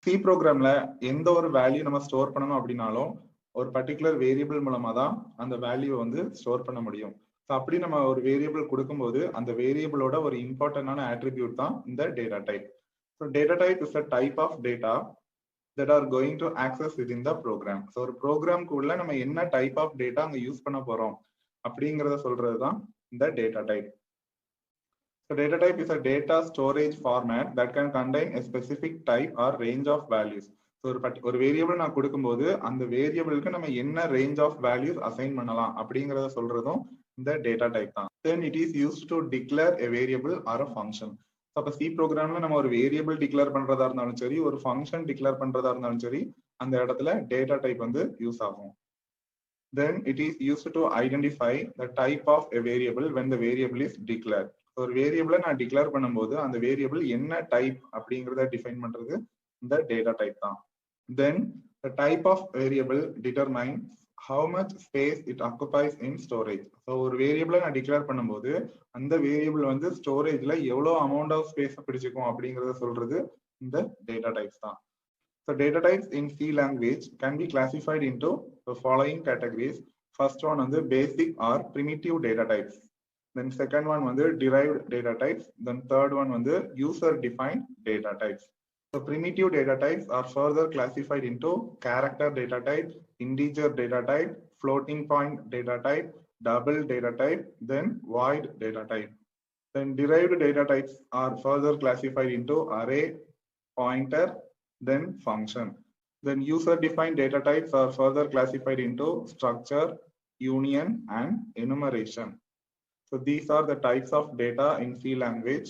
C ப்ரோக்ராம்ல எந்த ஒரு வேல்யூ நம்ம ஸ்டோர் பண்ணணும் அப்படின்னாலும் ஒரு பர்டிகுலர் வேரியபிள் மூலமா தான் அந்த வேல்யூ வந்து ஸ்டோர் பண்ண முடியும். ஸோ அப்படி நம்ம ஒரு வேரியபிள் கொடுக்கும்போது அந்த வேரியபிளோட ஒரு இம்பார்ட்டன்டான ஆட்ரிபியூட் தான் இந்த data type. So data type is a type of data that are going to access within the program. So ஒரு ப்ரோக்ராம்குள்ள நம்ம என்ன டைப் ஆஃப் டேட்டா அங்க யூஸ் பண்ண போறோம் அப்படிங்கிறத சொல்றது தான் இந்த data type. So data type is a data storage format that can contain a specific type or range of values. So ஒரு வேரியபிள் நான் கொடுக்கும்போது அந்த வேரியபிளுக்கு நம்ம என்ன ரேஞ்ச் ஆஃப் வேல்யூஸ் அசைன் பண்ணலாம் அப்படிங்கறத சொல்றதும் இந்த டேட்டா டைப் தான். Then it is used to declare a variable or a function. So அப்ப C ப்ரோக்ராம்ல நம்ம ஒரு வேரியபிள் டிக்ளேர் பண்றதா இருந்தாலும் சரி, ஒரு ஃபங்க்ஷன் டிக்ளேர் பண்றதா இருந்தாலும் சரி, அந்த இடத்துல டேட்டா டைப் வந்து யூஸ் ஆகும். Then it is used to identify the type of a variable when the variable is declared. ஒரு வேரியபிளை நான் டிக்ளேர் பண்ணும்போது அந்த வேரியபிள் என்ன டைப் அப்படிங்கிறத டிஃபைன் பண்றது இந்த டேட்டா டைப் தான். தென் the type of variable determines how much space it occupies in storage. So ஒரு வேரியபிளை நான் டிக்ளேர் பண்ணும்போது அந்த வேரியபிள் வந்து ஸ்டோரேஜ்ல எவ்வளோ அமௌண்ட் ஆஃப் ஸ்பேஸ் பிடிச்சிக்கும் அப்படிங்கிறத சொல்றது இந்த டேட்டா டைப்ஸ் தான். So data types in C language can be classified into the following categories. First one வந்து basic or primitive data types. Then second one வந்து derived data types. Then third one வந்து user defined data types. So primitive data types are further classified into character data type, integer data type, floating point data type, double data type, then void data type. Then derived data types are further classified into array, pointer, then function. Then user defined data types are further classified into structure, union, and enumeration. So these are the types of data in C language.